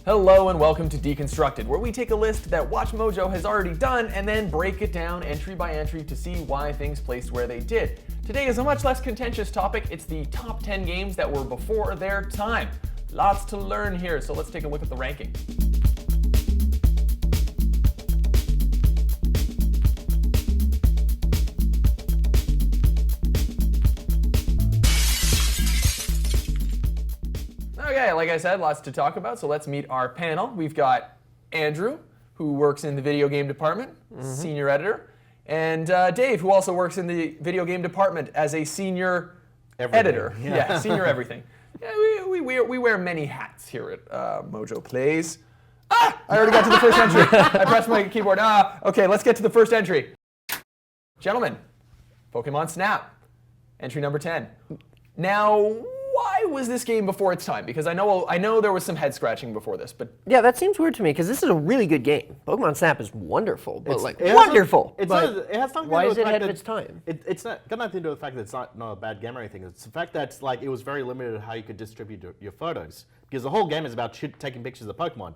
Hello and welcome to Deconstructed, where we take a list that WatchMojo has already done and then break it down entry by entry to see why things placed where they did. Today is a much less contentious topic. It's the top 10 games that were before their time. Lots to learn here, so let's take a look at the ranking. Okay, like I said, lots to talk about, so let's meet our panel. We've got Andrew, who works in the video game department, senior editor, and Dave, who also works in the video game department as a senior editor. Yeah, senior everything. Yeah, we wear many hats here at MojoPlays. I already got to the first entry. I pressed my keyboard. Okay, let's get to the first entry. Gentlemen, Pokemon Snap, entry number 10. Now, why was this game before its time? Because I know there was some head scratching before this, but yeah, that seems weird to me because this is a really good game. Pokemon Snap is wonderful, but wonderful. It has something why to do is with it the ahead fact of that its time? It's not got nothing to do with the fact that it's not a bad game or anything. It's the fact that it was very limited how you could distribute your photos, because the whole game is about taking pictures of Pokemon,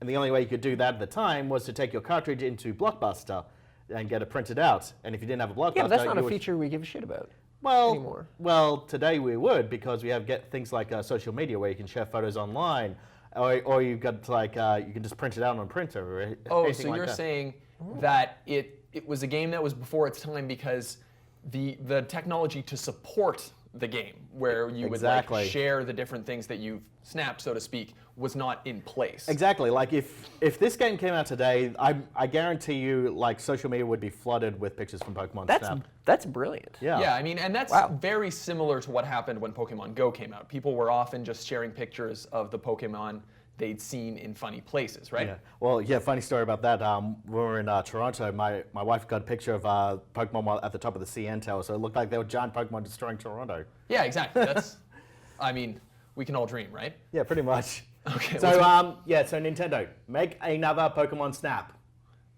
and the only way you could do that at the time was to take your cartridge into Blockbuster and get it printed out. And if you didn't have a Blockbuster, Yeah, but that's not a feature we give a shit about. Anymore. Well, today we would, because we have things like social media where you can share photos online, or you've got you can just print it out on a printer. Or oh, so you're saying that it was a game that was before its time because the technology to support the game, where you would share the different things that you've snapped, so to speak, was not in place. Exactly. Like if this game came out today, I guarantee you, social media would be flooded with pictures from Pokemon Snap. That's brilliant. Yeah. Yeah, I mean, and that's very similar to what happened when Pokemon Go came out. People were often just sharing pictures of the Pokemon they'd seen in funny places, right? Yeah. Well, yeah, funny story about that. We were in Toronto. My wife got a picture of Pokemon at the top of the CN Tower, so it looked like there were giant Pokemon destroying Toronto. Yeah, exactly. That's, I mean, we can all dream, right? Yeah, pretty much. Okay. So, so Nintendo, make another Pokemon Snap.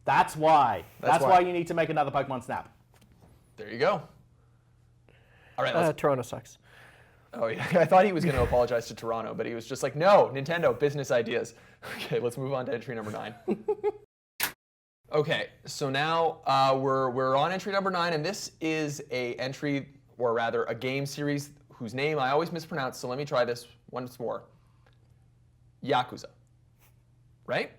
That's why. That's why you need to make another Pokemon Snap. There you go. All right, Toronto sucks. Oh yeah, I thought he was going to apologize to Toronto, but he was just like, no, Nintendo, business ideas. Okay, let's move on to entry number 9. Okay, so now we're on entry number 9, and this is a entry, or rather a game series whose name I always mispronounce, so let me try this once more. Yakuza. Right?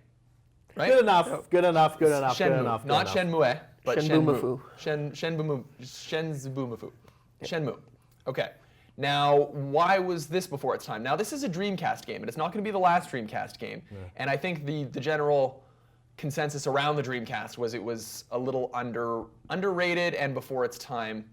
Good enough, good enough, good enough, Shenmue. good enough. Not Shenmue, but Shenmue. Shenmue. Shenmue. Okay. Now, why was this before its time? Now, this is a Dreamcast game, and it's not going to be the last Dreamcast game. Yeah. And I think the general consensus around the Dreamcast was it was a little underrated and before its time,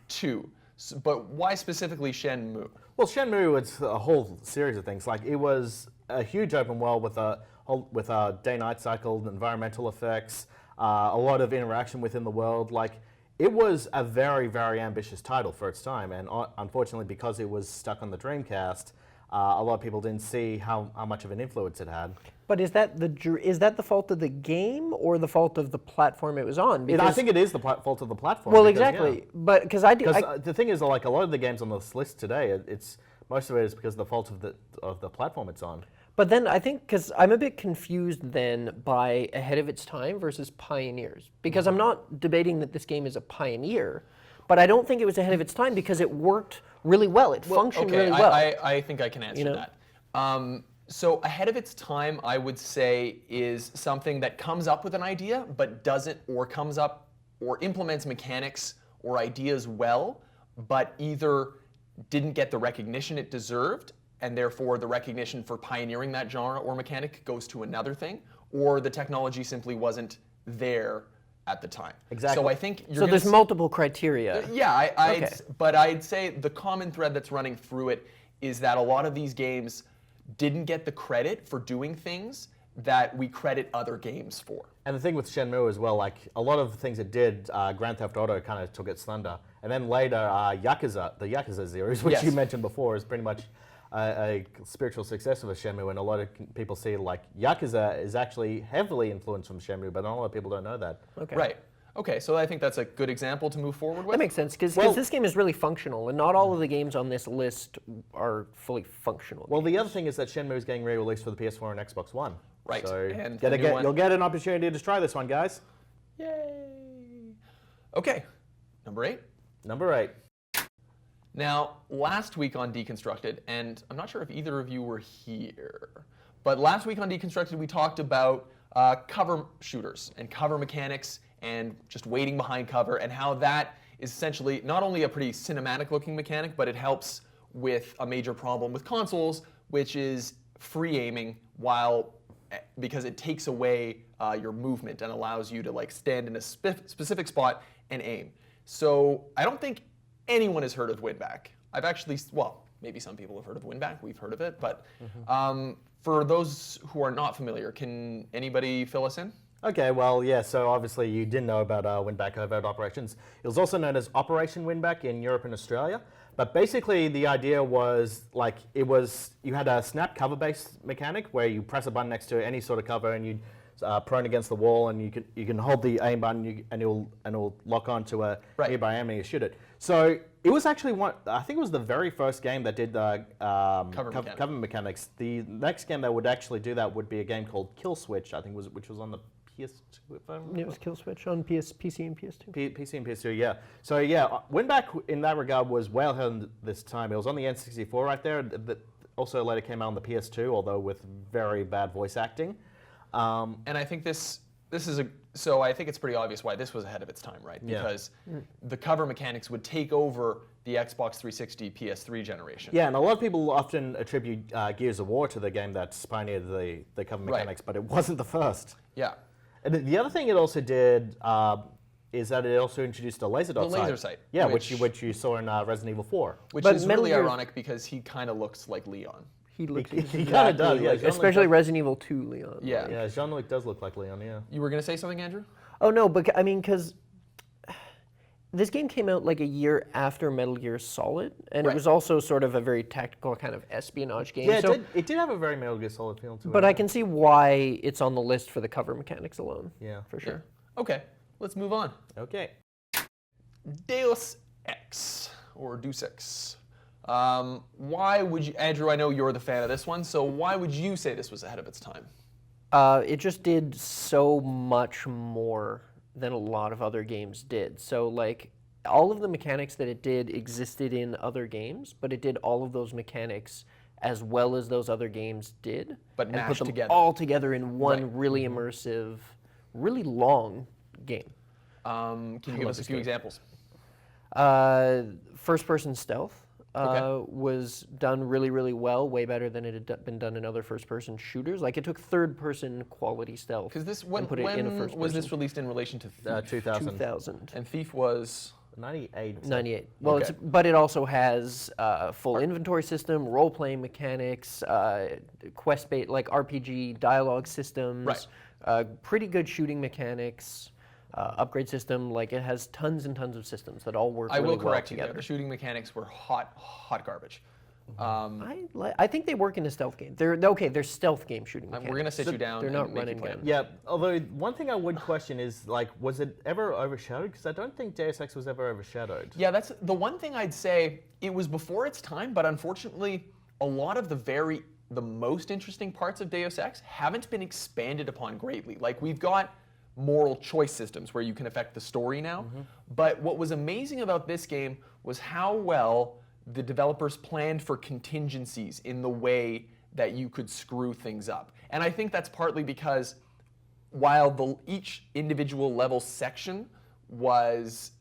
too. So, but why specifically Shenmue? Well, Shenmue was a whole series of things. It was a huge open world with a day-night cycle, environmental effects, a lot of interaction within the world. It was a very, very ambitious title for its time, and unfortunately, because it was stuck on the Dreamcast, a lot of people didn't see how much of an influence it had. But is that the fault of the game or the fault of the platform it was on? I think it is the fault of the platform. Well, exactly. Yeah. But because the thing is, a lot of the games on this list today, most of it is because of the fault of the platform it's on. But then I think, because I'm a bit confused then by ahead of its time versus pioneers. Because I'm not debating that this game is a pioneer, but I don't think it was ahead of its time because it worked really well. It functioned really well. I think I can answer that. So ahead of its time, I would say, is something that comes up with an idea, but doesn't, or comes up or implements mechanics or ideas well, but either didn't get the recognition it deserved, and therefore the recognition for pioneering that genre or mechanic goes to another thing, or the technology simply wasn't there at the time. Exactly. So I think so there's multiple criteria. Yeah, but I'd say the common thread that's running through it is that a lot of these games didn't get the credit for doing things that we credit other games for. And the thing with Shenmue as well, a lot of the things it did, Grand Theft Auto kind of took its thunder. And then later, the Yakuza series, which you mentioned before, is pretty much a spiritual successor of Shenmue, and a lot of people see Yakuza is actually heavily influenced from Shenmue, but not a lot of people don't know that. Okay. Right. Okay, so I think that's a good example to move forward with. That makes sense, because this game is really functional, and not all of the games on this list are fully functional. Well, the other thing is that Shenmue is getting re-released for the PS4 and Xbox One. Right. So And you'll get an opportunity to try this one, guys. Yay! Okay, number 8. Number 8. Now, last week on Deconstructed, and I'm not sure if either of you were here, but last week on Deconstructed we talked about cover shooters and cover mechanics and just waiting behind cover, and how that is essentially not only a pretty cinematic looking mechanic, but it helps with a major problem with consoles, which is free aiming, because it takes away your movement and allows you to like stand in a specific spot and aim. So I don't think anyone has heard of WinBack. I've actually, well, maybe some people have heard of WinBack. We've heard of it, but for those who are not familiar, can anybody fill us in? Okay, well, yeah, so obviously you didn't know about WinBack Covert Operations. It was also known as Operation WinBack in Europe and Australia. But basically the idea was, like, you had a snap cover-based mechanic where you press a button next to any sort of cover and you prone against the wall, and you can hold the aim button and it'll lock onto a nearby enemy and shoot it. So it was actually I think it was the very first game that did the cover mechanics. The next game that would actually do that would be a game called Kill Switch, I think, which was on the PS2. It was Kill Switch on PC and PS2. PC and PS2, yeah. So yeah, WinBack in that regard was well ahead this time. It was on the N64 right there. Also later came out on the PS2, although with very bad voice acting. And I think this is so I think it's pretty obvious why this was ahead of its time, right? Yeah. Because the cover mechanics would take over the Xbox 360, PS3 generation. Yeah, and a lot of people often attribute Gears of War to the game that pioneered the cover mechanics, but it wasn't the first. Yeah. And the other thing it also did is that it also introduced a laser dot sight. The laser sight. Yeah, which you saw in Resident Evil 4. Which is really ironic because he kind of looks like Leon. He looks He kind of does, yeah. especially Resident Evil 2 Leon. Yeah. Yeah, Jean-Luc does look like Leon, yeah. You were going to say something, Andrew? Oh no, but I mean, because this game came out like a year after Metal Gear Solid, and it was also sort of a very tactical kind of espionage game. Yeah, so, it did have a very Metal Gear Solid feel to it. but I can see why it's on the list for the cover mechanics alone. Yeah. For sure. Okay, let's move on. Okay. Deus Ex, or Deus Ex. Why would you, Andrew, I know you're the fan of this one, so why would you say this was ahead of its time? It just did so much more than a lot of other games did. So like, all of the mechanics that it did existed in other games, but it did all of those mechanics as well as those other games did. But and mashed put them together. all together in one really immersive, really long game. Can you give us a few examples? First-person stealth was done really, really well, way better than it had been done in other first-person shooters. Like, it took third-person quality stealth and put it in a first-person. Was this released in relation to Thief? 2000. 2000. And Thief was 98. 98. Well, but it also has full inventory system, role-playing mechanics, quest-based, like RPG dialogue systems, pretty good shooting mechanics. Upgrade system, like it has tons and tons of systems that all work really well together. I will correct you there. The shooting mechanics were hot garbage. I think they work in a stealth game. They're stealth game shooting mechanics. We're going to sit you down. They're not and make running you play gun. them. Yeah, although one thing I would question is, like, was it ever overshadowed? Because I don't think Deus Ex was ever overshadowed. Yeah, that's the one thing I'd say. It was before its time, but unfortunately, a lot of the most interesting parts of Deus Ex haven't been expanded upon greatly. Like, we've got moral choice systems where you can affect the story now. But what was amazing about this game was how well the developers planned for contingencies in the way that you could screw things up. And I think that's partly because while each individual level section was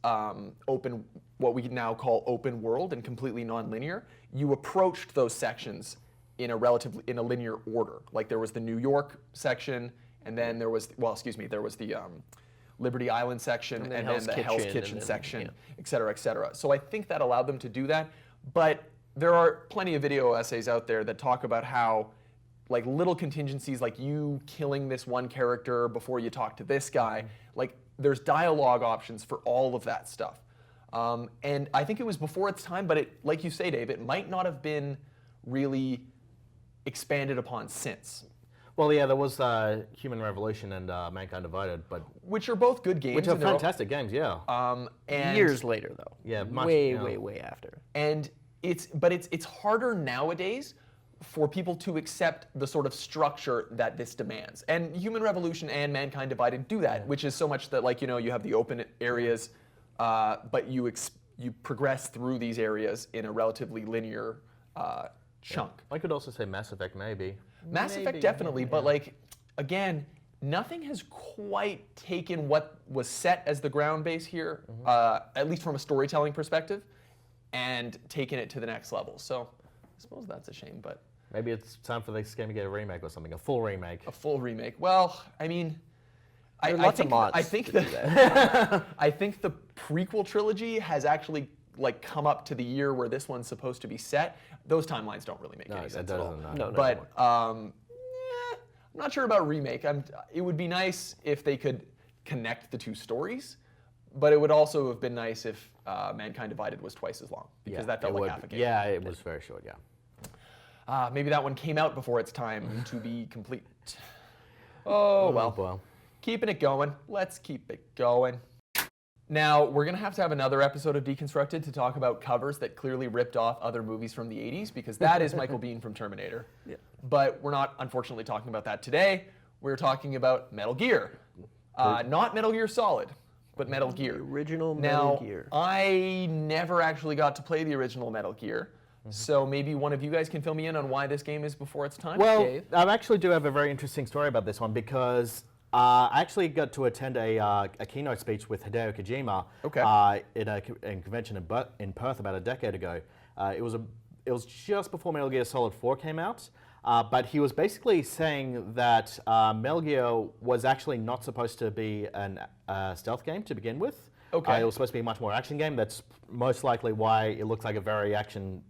open, what we now call open world and completely non-linear, you approached those sections in a linear order. Like, there was the New York section, and then there was the Liberty Island section, and then the Hell's Kitchen section, et cetera, et cetera. So I think that allowed them to do that. But there are plenty of video essays out there that talk about how, like, little contingencies, like you killing this one character before you talk to this guy, like, there's dialogue options for all of that stuff. And I think it was before its time, but like you say, Dave, it might not have been really expanded upon since. Well, yeah, there was Human Revolution and Mankind Divided, but which are both good games. which are in their own- fantastic games, yeah. And Years later, though. Yeah, much, way, you know. way after. And it's harder nowadays for people to accept the sort of structure that this demands. And Human Revolution and Mankind Divided do that, which is so much that, like, you know, you have the open areas, but you progress through these areas in a relatively linear chunk. I could also say Mass Effect, maybe. Mass Effect definitely, but like, again, nothing has quite taken what was set as the ground base here, at least from a storytelling perspective, and taken it to the next level. So I suppose that's a shame, but. Maybe it's time for this game to get a remake or something, a full remake. A full remake. Well, I mean, There are lots of mods I think to do that. I think the prequel trilogy has actually like come up to the year where this one's supposed to be set. Those timelines don't really make any sense at all. No. But I'm not sure about remake. It would be nice if they could connect the two stories, but it would also have been nice if Mankind Divided was twice as long, because that felt like half a game. Yeah, it was very short, yeah. Maybe that one came out before its time to be complete. Oh, well. Keeping it going. Let's keep it going. Now, we're going to have another episode of Deconstructed to talk about covers that clearly ripped off other movies from the 80s, because that is Michael Biehn from Terminator. Yeah. But we're not, unfortunately, talking about that today. We're talking about Metal Gear. Not Metal Gear Solid, but Metal Gear. The original Metal Gear. I never actually got to play the original Metal Gear. So maybe one of you guys can fill me in on why this game is before its time? Well, Dave? I actually do have a very interesting story about this one, because I actually got to attend a keynote speech with Hideo Kojima in a convention in Perth about a decade ago. It was just before Metal Gear Solid 4 came out, but he was basically saying that Metal Gear was actually not supposed to be a stealth game to begin with. Okay. It was supposed to be a much more action game. That's most likely why it looks like a very action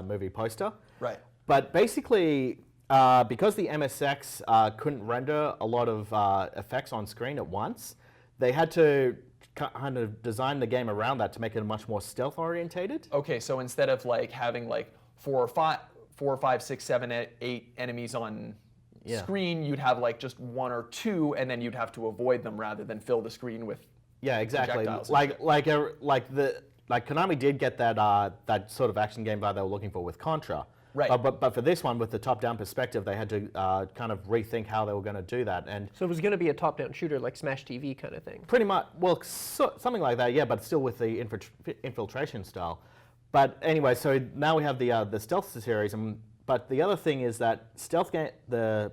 movie poster. Right. But basically, because the MSX couldn't render a lot of effects on screen at once, they had to kind of design the game around that to make it much more stealth orientated. Okay, so instead of like having like 4 or 5, 6, 7, 8 enemies on screen, you'd have like just 1 or 2, and then you'd have to avoid them rather than fill the screen with Exactly. projectiles. Like Konami did get that sort of action game vibe they were looking for with Contra. Right. But for this one, with the top-down perspective, they had to kind of rethink how they were going to do that. And So it was going to be a top-down shooter like Smash TV kind of thing. pretty much, well, something like that, yeah, but still with the infiltration style. But anyway, so now we have the stealth series, but the other thing is that the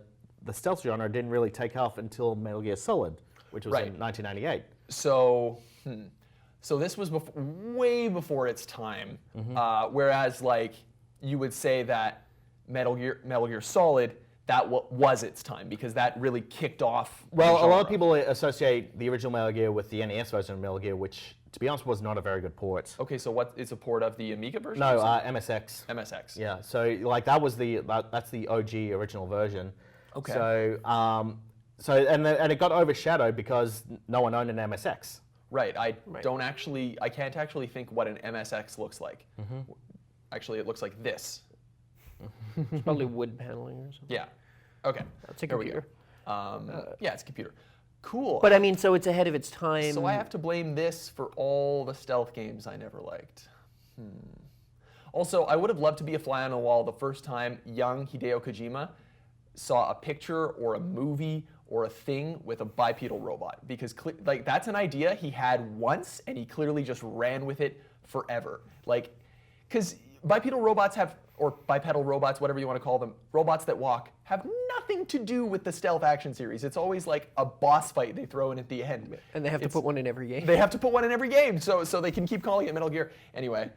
stealth genre didn't really take off until Metal Gear Solid, which was in 1998. So this was way before its time, whereas like you would say that Metal Gear Solid, that was its time, because that really kicked off. Well, a lot of people associate the original Metal Gear with the NES version of Metal Gear, which, to be honest, was not a very good port. Okay, so what? It's a port of the Amiga version? No, MSX. MSX. Yeah, so like that's the OG original version. Okay. So and it got overshadowed because no one owned an MSX. Right. I can't actually think what an MSX looks like. Actually, it looks like this. It's probably wood paneling or something. Yeah. Okay. That's a There we go. computer. Yeah, it's a computer. Cool. But I mean, so it's ahead of its time. So I have to blame this for all the stealth games I never liked. Also, I would have loved to be a fly on the wall the first time young Hideo Kojima saw a picture or a movie or a thing with a bipedal robot, because like that's an idea he had once and he clearly just ran with it forever. Like, because bipedal robots bipedal robots, whatever you want to call them, robots that walk, have nothing to do with the stealth action series. It's always like a boss fight they throw in at the end. And they have to put one in every game. They have to put one in every game, so they can keep calling it Metal Gear. Anyway,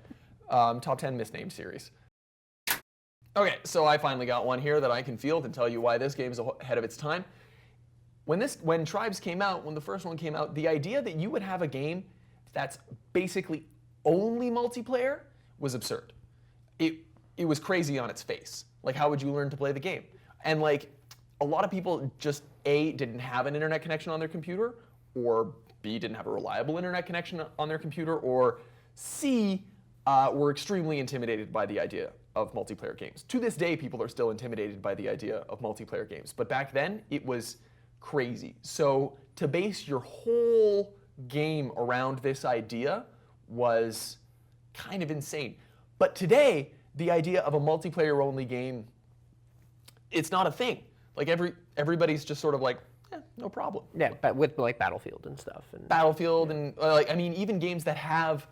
top 10 misnamed series. Okay, so I finally got one here that I can field and tell you why this game is ahead of its time. When Tribes came out, when the first one came out, the idea that you would have a game that's basically only multiplayer was absurd. It was crazy on its face. Like, how would you learn to play the game? And like, a lot of people just A, didn't have an internet connection on their computer, or B, didn't have a reliable internet connection on their computer, or C, were extremely intimidated by the idea of multiplayer games. To this day, people are still intimidated by the idea of multiplayer games. But back then, it was crazy. So to base your whole game around this idea was kind of insane. But today, the idea of a multiplayer-only game, it's not a thing. Like everybody's just sort of like, no problem. Yeah, but with like Battlefield and stuff. And Battlefield and like, I mean, even games that have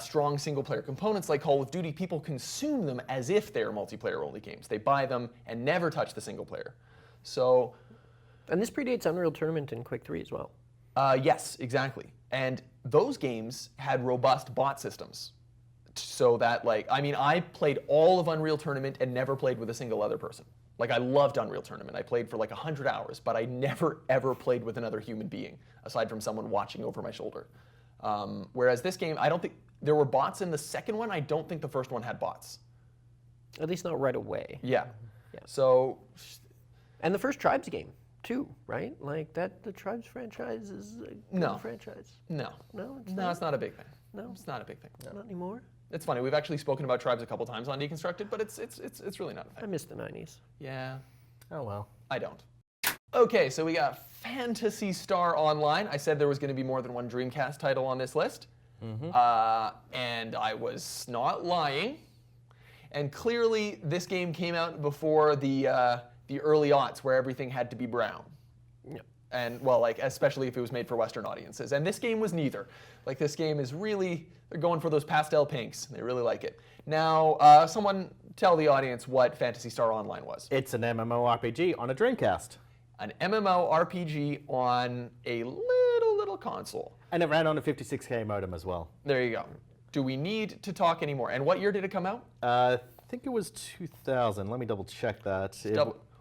strong single-player components like Call of Duty, people consume them as if they're multiplayer-only games. They buy them and never touch the single player. So, and this predates Unreal Tournament and Quake 3 as well. yes, exactly. And those games had robust bot systems. So that, like, I mean, I played all of Unreal Tournament and never played with a single other person. Like, I loved Unreal Tournament. I played for like 100 hours, but I never, ever played with another human being, aside from someone watching over my shoulder. Whereas this game, I don't think, there were bots in the second one. I don't think the first one had bots. At least not right away. Yeah. Yeah. So, And the first Tribes game, too, right? Like that, the Tribes franchise is a good No. franchise. no. No, it's No, not? it's not a big thing. No? It's not a big thing. Not anymore. It's funny. We've actually spoken about Tribes a couple times on Deconstructed, but it's really not a I thing. miss the 90s. Yeah, Oh well. I don't. Okay, so we got Phantasy Star Online. I said there was going to be more than one Dreamcast title on this list, and I was not lying. And clearly, this game came out before the early aughts, where everything had to be brown. Yeah. And well, like especially if it was made for Western audiences. And this game was neither. Like this game is really, they're going for those pastel pinks. They really like it. Now, someone tell the audience what Phantasy Star Online was. It's an MMORPG on a Dreamcast. An MMORPG on a little console. And it ran on a 56K modem as well. There you go. Do we need to talk anymore? And what year did it come out? I think it was 2000. Let me double check that.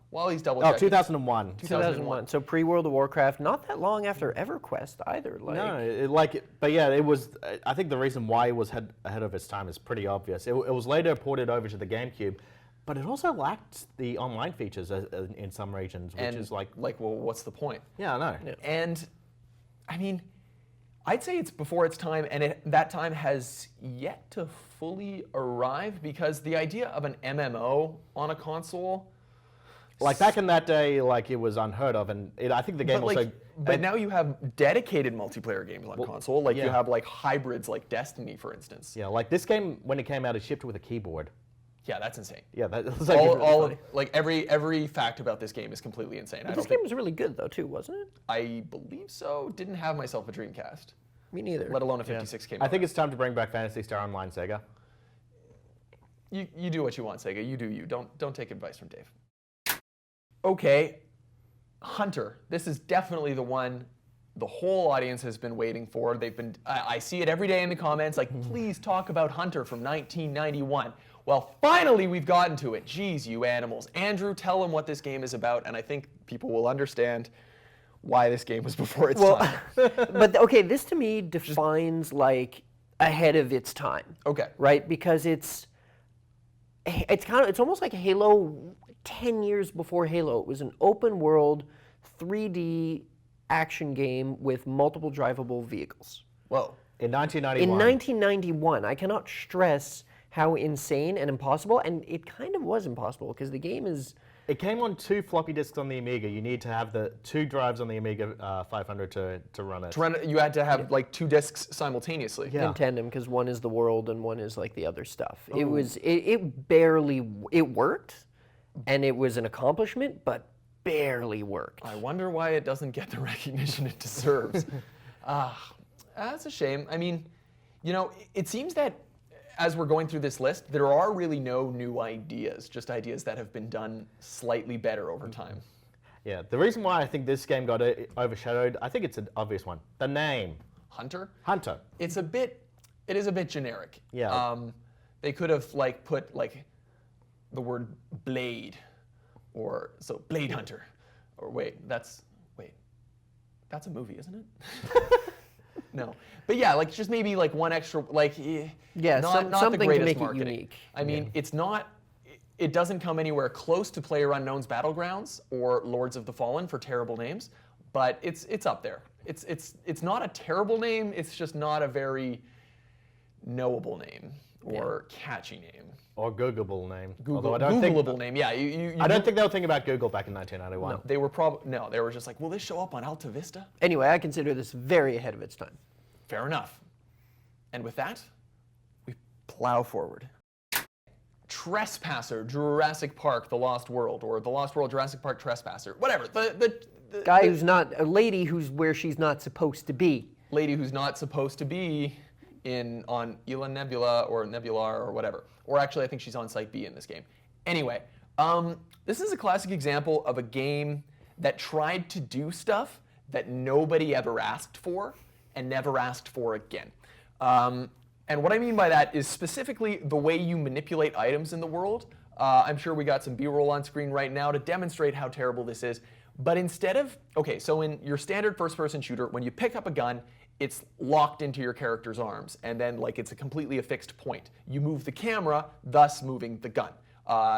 While he's double Oh, checking. 2001. 2001. So pre-World of Warcraft, not that long after EverQuest either. Like, No, but yeah, it was. I think the reason why it was ahead of its time is pretty obvious. It was later ported over to the GameCube, but it also lacked the online features in some regions, which is like, well, what's the point? yeah, I know. Yeah. And I mean, I'd say it's before its time, and that time has yet to fully arrive, because the idea of an MMO on a console. Like back in that day, like it was unheard of, and I think the game also. But now you have dedicated multiplayer games on console. Like you yeah. have like hybrids, like Destiny, for instance. Yeah, like this game when it came out, it shipped with a keyboard. Yeah, that's insane. Yeah, that was like All of, like every fact about this game is completely insane. But this game was really good though too, wasn't it? I believe so. Didn't have myself a Dreamcast, Me neither. let alone a 56K. I think it's time to bring back Phantasy Star Online, Sega. You do what you want, Sega. You do you. Don't take advice from Dave. Okay, Hunter. This is definitely the one the whole audience has been waiting for. They've been. I see it every day in the comments. Like, please talk about Hunter from 1991. Well, finally we've gotten to it. Jeez, you animals. Andrew, tell them what this game is about, and I think people will understand why this game was before its time. But okay, this to me defines like ahead of its time. Okay. Right? Because it's almost like Halo 10 years before Halo. It was an open world 3D action game with multiple drivable vehicles. Whoa. In 1991. In 1991, I cannot stress how insane and impossible, and it kind of was impossible because the game is. It came on 2 floppy disks on the Amiga. You need to have the 2 drives on the Amiga 500 to run it. To run it, you had to have like 2 discs simultaneously. Yeah. In tandem, because one is the world and one is like the other stuff. It barely worked, and it was an accomplishment, but barely worked. I wonder why it doesn't get the recognition it deserves. That's a shame. I mean, you know, it seems that as we're going through this list, there are really no new ideas, just ideas that have been done slightly better over time. Yeah, the reason why I think this game got overshadowed, I think it's an obvious one. The name. Hunter? Hunter. It is a bit generic. Yeah. They could have like put like the word blade, or so Blade Hunter, or that's a movie, isn't it? No, but yeah, like just maybe like one extra, like not something the to greatest make marketing. it unique. I mean, it's not. It doesn't come anywhere close to PlayerUnknown's Battlegrounds or Lords of the Fallen for terrible names, but it's up there. It's not a terrible name. It's just not a very knowable name. or catchy name. Or Googleable name. Google, Although I don't think, Googleable name, yeah. I don't think they were thinking about Google back in 1991. They were they were just like, will this show up on Alta Vista? Anyway, I consider this very ahead of its time. Fair enough. And with that, we plow forward. Trespasser, Jurassic Park, The Lost World, or The Lost World, Jurassic Park, Trespasser, whatever. The Guy who's not, a lady who's where she's not supposed to be. Lady who's not supposed to be on Ila Nebula or Nebular or whatever. Or actually, I think she's on Site B in this game. Anyway, this is a classic example of a game that tried to do stuff that nobody ever asked for and never asked for again. And what I mean by that is specifically the way you manipulate items in the world. I'm sure we got some B-roll on screen right now to demonstrate how terrible this is. But instead of, okay, so in your standard first-person shooter, when you pick up a gun, it's locked into your character's arms, and then like it's a completely affixed point. You move the camera, thus moving the gun.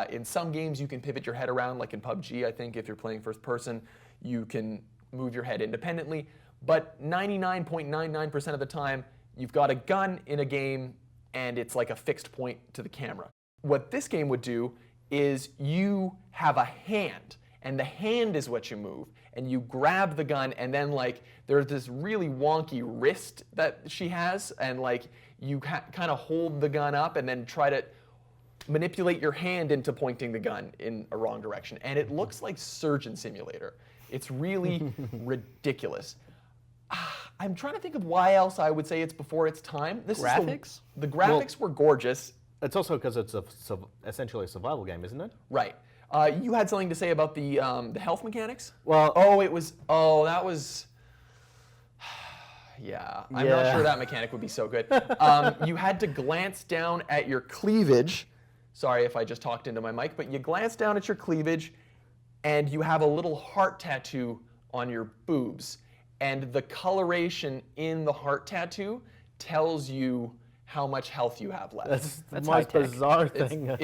In some games, you can pivot your head around, like in PUBG, I think, if you're playing first-person, you can move your head independently. But 99.99% of the time, you've got a gun in a game, and it's like a fixed point to the camera. What this game would do is you have a hand, and the hand is what you move, and you grab the gun, and then like there's this really wonky wrist that she has, and like you kind of hold the gun up and then try to manipulate your hand into pointing the gun in a wrong direction, and it looks like Surgeon Simulator. It's really ridiculous. I'm trying to think of why else I would say it's before its time. Graphics? The graphics were gorgeous. It's also because it's essentially a survival game, isn't it? Right. You had something to say about the health mechanics? Well, that was, yeah. I'm not sure that mechanic would be so good. You had to glance down at your cleavage. Sorry if I just talked into my mic, but you glance down at your cleavage, and you have a little heart tattoo on your boobs. And the coloration in the heart tattoo tells you how much health you have left. That's the most bizarre thing.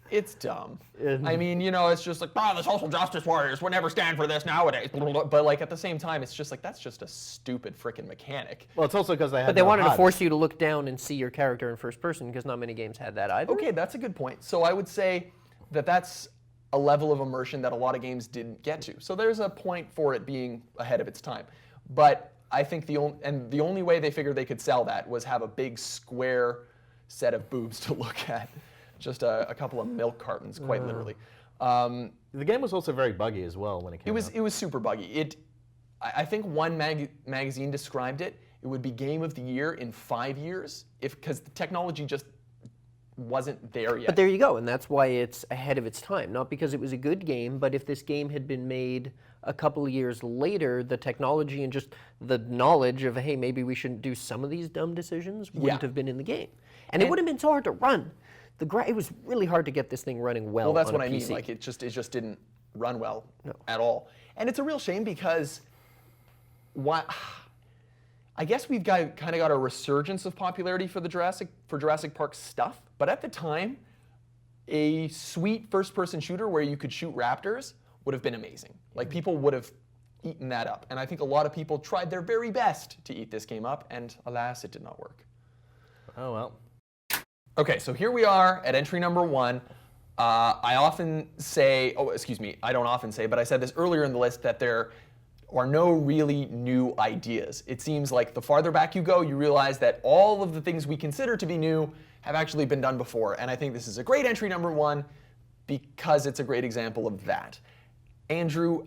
It's dumb. I mean, you know, it's just like, the social justice warriors would never stand for this nowadays. But like at the same time, it's just like, that's just a stupid freaking mechanic. Well, it's also because they had But they no wanted to HUD. force you to look down and see your character in first person, because not many games had that either. Okay, that's a good point. So I would say that that's a level of immersion that a lot of games didn't get to. So there's a point for it being ahead of its time. But I think the only way they figured they could sell that was have a big square set of boobs to look at. Just a couple of milk cartons, quite literally. The game was also very buggy as well when it came out. It was super buggy. I think one magazine described it. It would be Game of the Year in 5 years, because the technology just wasn't there yet. But there you go, and that's why it's ahead of its time. Not because it was a good game, but if this game had been made a couple of years later, the technology and just the knowledge of, hey, maybe we shouldn't do some of these dumb decisions wouldn't have been in the game. And it would have been so hard to run. It was really hard to get this thing running well. Well, that's on what a I mean. PC. Like it just didn't run well at all, and it's a real shame because I guess we've kind of got a resurgence of popularity for Jurassic Park stuff. But at the time, a sweet first-person shooter where you could shoot raptors would have been amazing. Like people would have eaten that up, and I think a lot of people tried their very best to eat this game up, and alas, it did not work. Oh well. Okay, so here we are at entry number 1. I often say, I don't often say, but I said this earlier in the list, that there are no really new ideas. It seems like the farther back you go, you realize that all of the things we consider to be new have actually been done before. And I think this is a great entry number 1 because it's a great example of that. Andrew,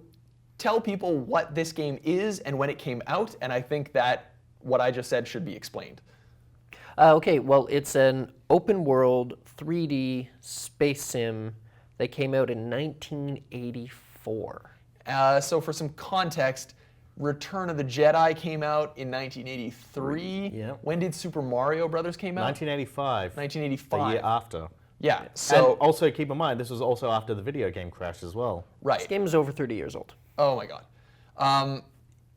tell people what this game is and when it came out, and I think that what I just said should be explained. Okay, well, it's an open world 3D space sim that came out in 1984. So for some context, Return of the Jedi came out in 1983. Yeah. When did Super Mario Brothers came out? 1985. 1985. The year after. Yeah. So And also keep in mind, this was also after the video game crash as well. right. This game is over 30 years old. Oh my God.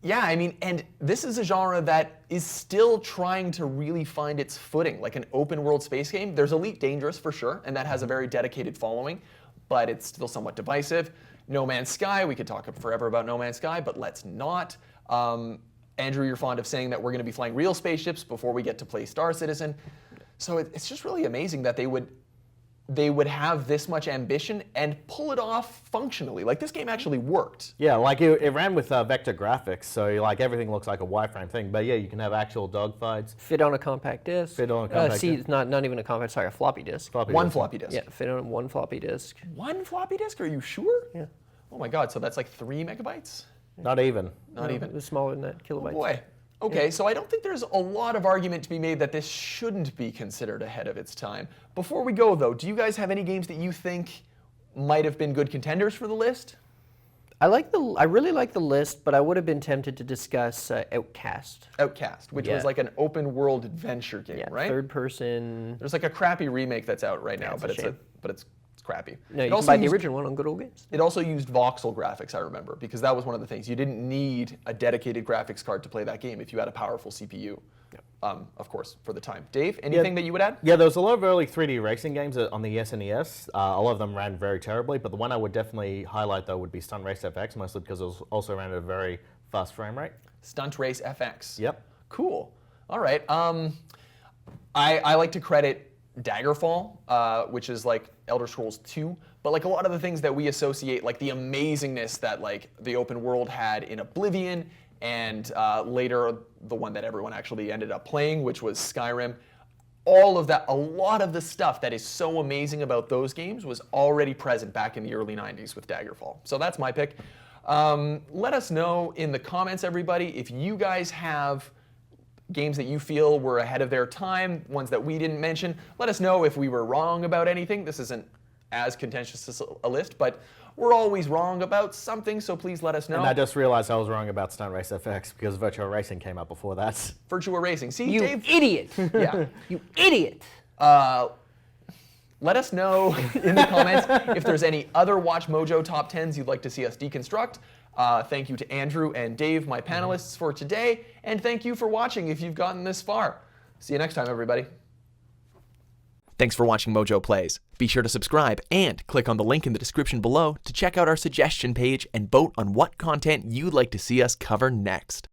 Yeah, I mean, and this is a genre that is still trying to really find its footing, like an open world space game. There's Elite Dangerous for sure, and that has a very dedicated following, but it's still somewhat divisive. No Man's Sky, we could talk forever about No Man's Sky, but let's not. Andrew, you're fond of saying that we're going to be flying real spaceships before we get to play Star Citizen. So it's just really amazing that they would have this much ambition and pull it off functionally. Like, this game actually worked. Yeah, like it ran with vector graphics, so like everything looks like a wireframe thing. But yeah, you can have actual dogfights. Fit on a compact disc. Fit on a compact See, disc. not even a compact, sorry, a floppy disk. One floppy disk. Yeah, fit on one floppy disk. One floppy disk? Are you sure? Yeah. Oh my God, so that's like 3 megabytes? Not even. Not even. It was smaller than that, kilobytes. Boy. Okay, so I don't think there's a lot of argument to be made that this shouldn't be considered ahead of its time. Before we go, though, do you guys have any games that you think might have been good contenders for the list? I really like the list, but I would have been tempted to discuss Outcast. Outcast, which was like an open world adventure game, Yeah, right? third person. There's like a crappy remake that's out right now, That's a but shame. it's crappy. No, It you can also buy the used- original one on Good Old Games. It also used voxel graphics, I remember, because that was one of the things. You didn't need a dedicated graphics card to play that game if you had a powerful CPU. Of course, for the time. Dave, anything that you would add? Yeah, there was a lot of early 3D racing games on the SNES. A lot of them ran very terribly, but the one I would definitely highlight, though, would be Stunt Race FX, mostly because it also ran at a very fast frame rate. Stunt Race FX. Yep. Cool. All right. I like to credit Daggerfall, which is like Elder Scrolls 2, but like a lot of the things that we associate, like the amazingness that like the open world had in Oblivion, and later the one that everyone actually ended up playing, which was Skyrim. All of that, a lot of the stuff that is so amazing about those games was already present back in the early 90s with Daggerfall. So that's my pick. Let us know in the comments, everybody, if you guys have games that you feel were ahead of their time, ones that we didn't mention. Let us know if we were wrong about anything. This isn't as contentious as a list, but we're always wrong about something, so please let us know. And I just realized I was wrong about Stunt Race FX because Virtual Racing came out before that. Virtua Racing. See, You Dave? idiot! Yeah. You idiot! Let us know in the comments if there's any other WatchMojo top 10s you'd like to see us deconstruct. Thank you to Andrew and Dave, my panelists, for today. And thank you for watching if you've gotten this far. See you next time, everybody. Thanks for watching Mojo Plays. Be sure to subscribe and click on the link in the description below to check out our suggestion page and vote on what content you'd like to see us cover next.